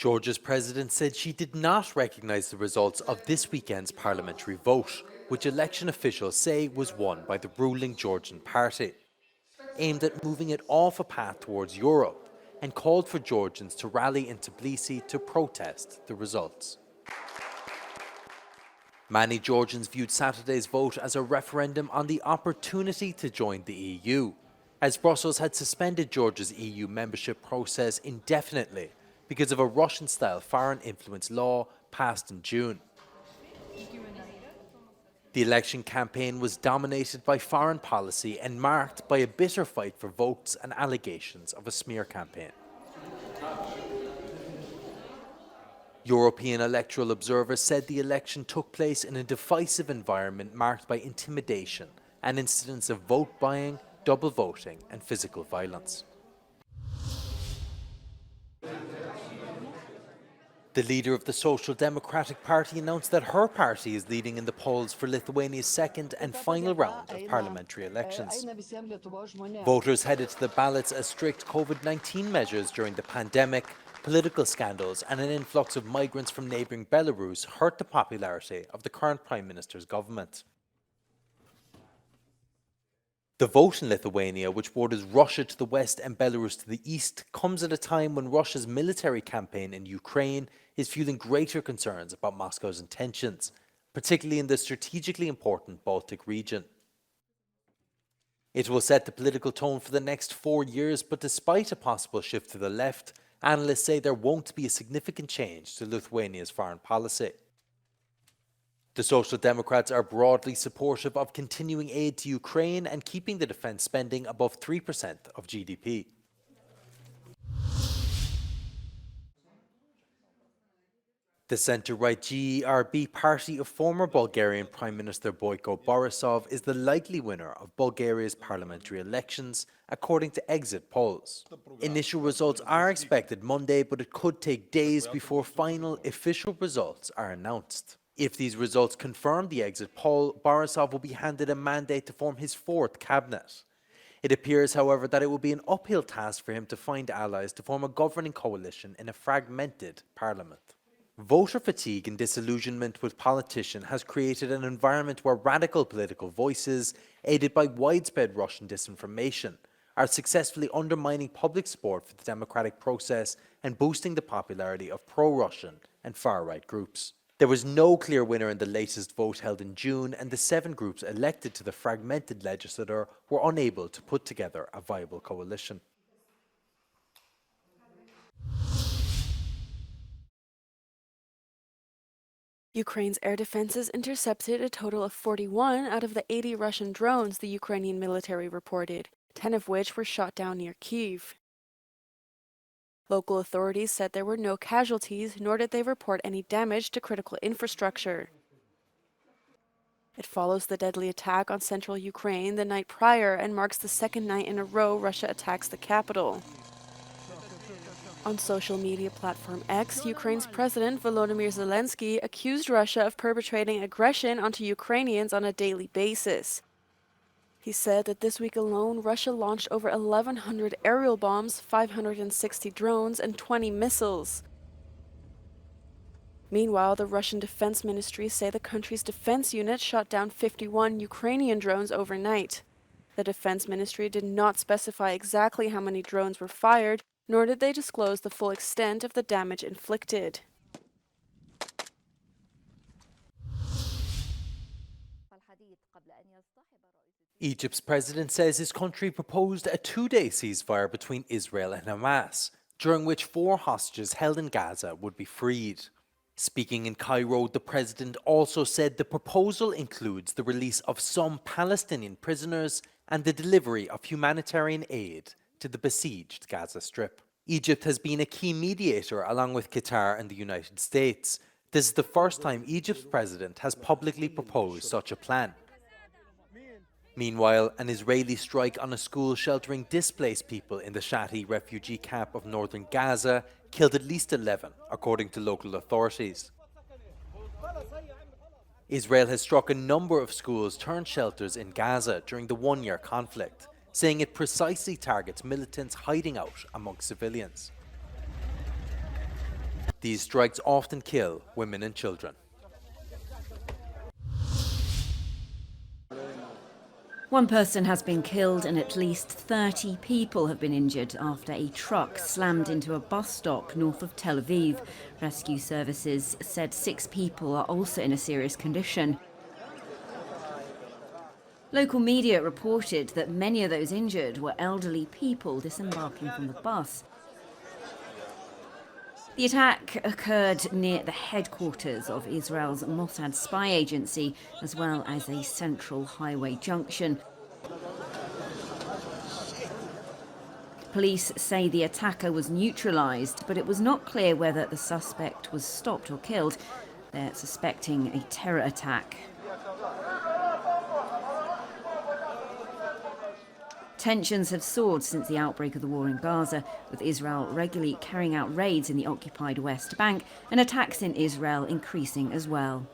Georgia's president said she did not recognise the results of this weekend's parliamentary vote, which election officials say was won by the ruling Georgian party, aimed at moving it off a path towards Europe, and called for Georgians to rally in Tbilisi to protest the results. Many Georgians viewed Saturday's vote as a referendum on the opportunity to join the EU, as Brussels had suspended Georgia's EU membership process indefinitely because of a Russian-style foreign influence law passed in June. The election campaign was dominated by foreign policy and marked by a bitter fight for votes and allegations of a smear campaign. European electoral observers said the election took place in a divisive environment marked by intimidation and incidents of vote buying, double voting and physical violence. The leader of the Social Democratic Party announced that her party is leading in the polls for Lithuania's second and final round of parliamentary elections. Voters headed to the ballots as strict COVID-19 measures during the pandemic, political scandals and an influx of migrants from neighbouring Belarus hurt the popularity of the current Prime Minister's government. The vote in Lithuania, which borders Russia to the west and Belarus to the east, comes at a time when Russia's military campaign in Ukraine is fueling greater concerns about Moscow's intentions, particularly in the strategically important Baltic region. It will set the political tone for the next 4 years, but despite a possible shift to the left, analysts say there won't be a significant change to Lithuania's foreign policy. The Social Democrats are broadly supportive of continuing aid to Ukraine and keeping the defence spending above 3% of GDP. The centre-right GERB party of former Bulgarian Prime Minister Boyko Borisov is the likely winner of Bulgaria's parliamentary elections, according to exit polls. Initial results are expected Monday, but it could take days before final official results are announced. If these results confirm the exit poll, Borisov will be handed a mandate to form his fourth cabinet. It appears, however, that it will be an uphill task for him to find allies to form a governing coalition in a fragmented parliament. Voter fatigue and disillusionment with politicians has created an environment where radical political voices, aided by widespread Russian disinformation, are successfully undermining public support for the democratic process and boosting the popularity of pro-Russian and far-right groups. There was no clear winner in the latest vote held in June, and the 7 groups elected to the fragmented legislature were unable to put together a viable coalition. Ukraine's air defenses intercepted a total of 41 out of the 80 Russian drones the Ukrainian military reported, 10 of which were shot down near Kyiv. Local authorities said there were no casualties, nor did they report any damage to critical infrastructure. It follows the deadly attack on central Ukraine the night prior and marks the second night in a row Russia attacks the capital. On social media platform X, Ukraine's President Volodymyr Zelensky accused Russia of perpetrating aggression onto Ukrainians on a daily basis. He said that this week alone, Russia launched over 1,100 aerial bombs, 560 drones, and 20 missiles. Meanwhile, the Russian Defense Ministry say the country's defense unit shot down 51 Ukrainian drones overnight. The Defense Ministry did not specify exactly how many drones were fired, nor did they disclose the full extent of the damage inflicted. Egypt's president says his country proposed a 2-day ceasefire between Israel and Hamas, during which 4 hostages held in Gaza would be freed. Speaking in Cairo, the president also said the proposal includes the release of some Palestinian prisoners and the delivery of humanitarian aid to the besieged Gaza Strip. Egypt has been a key mediator along with Qatar and the United States. This is the first time Egypt's president has publicly proposed such a plan. Meanwhile, an Israeli strike on a school sheltering displaced people in the Shati refugee camp of northern Gaza killed at least 11, according to local authorities. Israel has struck a number of schools turned shelters in Gaza during the 1-year conflict, saying it precisely targets militants hiding out amongst civilians. These strikes often kill women and children. One person has been killed and at least 30 people have been injured after a truck slammed into a bus stop north of Tel Aviv. Rescue services said 6 people are also in a serious condition. Local media reported that many of those injured were elderly people disembarking from the bus. The attack occurred near the headquarters of Israel's Mossad spy agency, as well as a central highway junction. Police say the attacker was neutralised, but it was not clear whether the suspect was stopped or killed. They're suspecting a terror attack. Tensions have soared since the outbreak of the war in Gaza, with Israel regularly carrying out raids in the occupied West Bank and attacks in Israel increasing as well.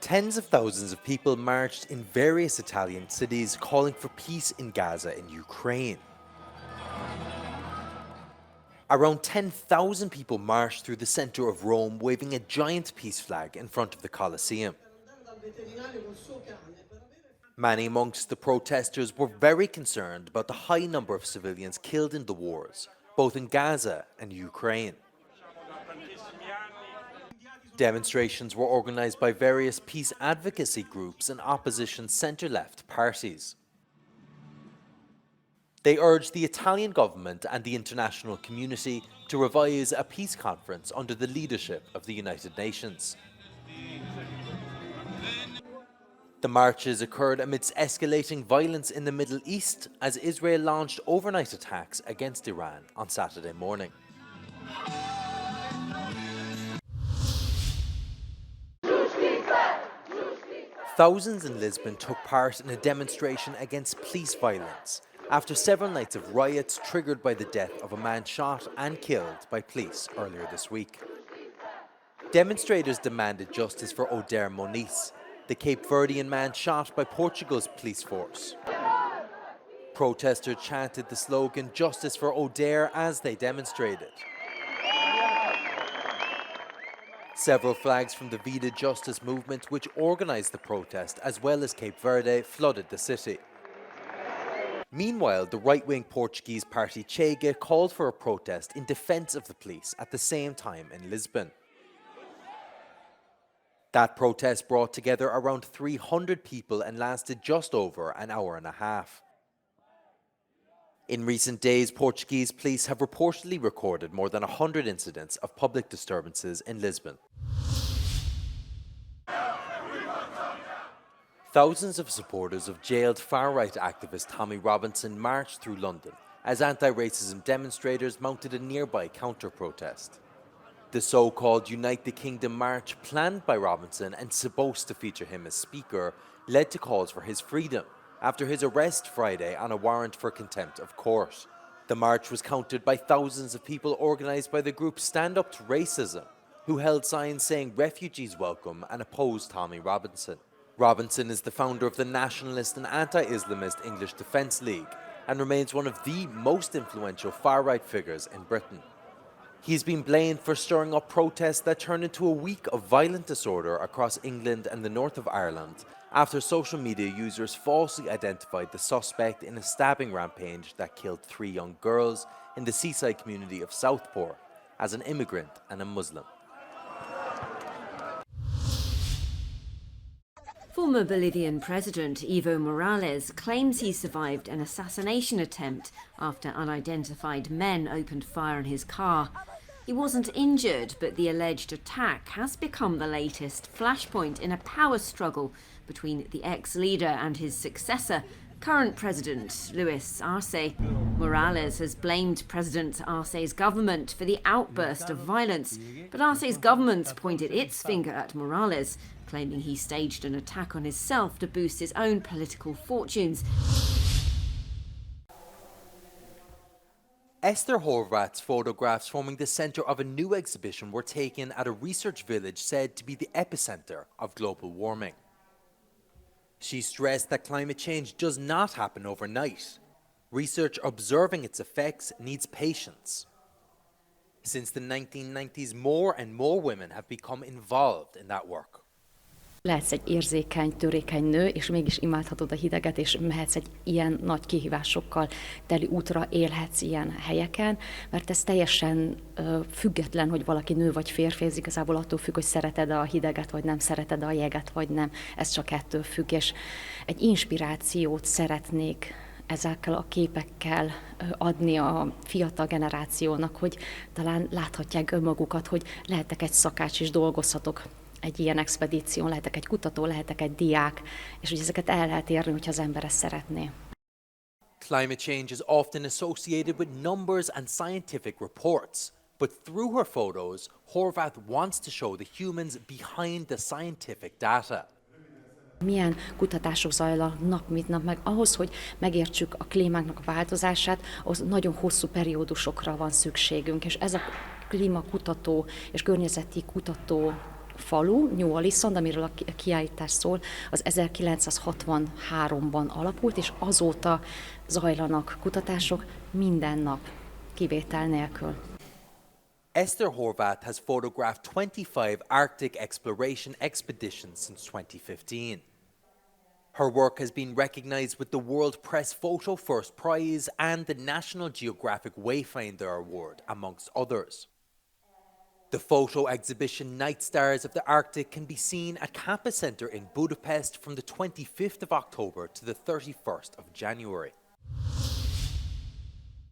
Tens of thousands of people marched in various Italian cities calling for peace in Gaza and Ukraine. Around 10,000 people marched through the centre of Rome waving a giant peace flag in front of the Colosseum. Many amongst the protesters were very concerned about the high number of civilians killed in the wars, both in Gaza and Ukraine. Demonstrations were organised by various peace advocacy groups and opposition centre-left parties. They urged the Italian government and the international community to revise a peace conference under the leadership of the United Nations. The marches occurred amidst escalating violence in the Middle East as Israel launched overnight attacks against Iran on Saturday morning. Thousands in Lisbon took part in a demonstration against police violence after several nights of riots triggered by the death of a man shot and killed by police earlier this week. Demonstrators demanded justice for Oder Moniz, the Cape Verdean man shot by Portugal's police force. Protesters chanted the slogan "Justice for Oder" as they demonstrated. Several flags from the Vida Justice movement, which organised the protest, as well as Cape Verde, flooded the city. Meanwhile, the right-wing Portuguese party Chega called for a protest in defence of the police at the same time in Lisbon. That protest brought together around 300 people and lasted just over an hour and a half. In recent days, Portuguese police have reportedly recorded more than 100 incidents of public disturbances in Lisbon. Thousands of supporters of jailed far-right activist Tommy Robinson marched through London as anti-racism demonstrators mounted a nearby counter-protest. The so-called Unite the Kingdom march, planned by Robinson and supposed to feature him as speaker, led to calls for his freedom after his arrest Friday on a warrant for contempt of court. The march was countered by thousands of people organised by the group Stand Up to Racism, who held signs saying refugees welcome and opposed Tommy Robinson. Robinson is the founder of the nationalist and anti-Islamist English Defence League and remains one of the most influential far-right figures in Britain. He's been blamed for stirring up protests that turned into a week of violent disorder across England and the north of Ireland after social media users falsely identified the suspect in a stabbing rampage that killed 3 young girls in the seaside community of Southport as an immigrant and a Muslim. Former Bolivian President Evo Morales claims he survived an assassination attempt after unidentified men opened fire on his car. He wasn't injured, but the alleged attack has become the latest flashpoint in a power struggle between the ex-leader and his successor, current President Luis Arce. Morales has blamed President Arce's government for the outburst of violence, but Arce's government pointed its finger at Morales, claiming he staged an attack on himself to boost his own political fortunes. Esther Horvath's photographs forming the centre of a new exhibition were taken at a research village said to be the epicentre of global warming. She stressed that climate change does not happen overnight. Research observing its effects needs patience. Since the 1990s, more and more women have become involved in that work. Lehetsz egy érzékeny, törékeny nő, és mégis imádhatod a hideget, és mehetsz egy ilyen nagy kihívásokkal teli útra, élhetsz ilyen helyeken, mert ez teljesen független, hogy valaki nő vagy férfi, ez igazából attól függ, hogy szereted a hideget, vagy nem szereted a jeget, vagy nem. Ez csak ettől függ, és egy inspirációt szeretnék ezekkel a képekkel adni a fiatal generációnak, hogy talán láthatják önmagukat, hogy lehetek egy szakács és dolgozhatok egy ilyen expedíción, lehetek egy kutató, lehetek egy diák, és hogy ezeket el lehet érni, hogyha az ember ezt szeretné. Climate change is often associated with numbers and scientific reports, but through her photos, Horvath wants to show the humans behind the scientific data. Milyen kutatások zajlanak nap mint nap, meg ahhoz, hogy megértsük a klímáknak a változását, ahhoz nagyon hosszú periódusokra van szükségünk, és ez a klímakutató és környezeti kutató falu, New Lisbon, amiről a kiállítás szól, az 1963-ban alapult, és azóta zajlanak kutatások minden nap, kivétel nélkül. Esther Horvath has photographed 25 Arctic exploration expeditions since 2015. Her work has been recognized with the World Press Photo First Prize and the National Geographic Wayfinder Award, amongst others. The photo exhibition Night Stars of the Arctic can be seen at Campus Centre in Budapest from the 25th of October to the 31st of January.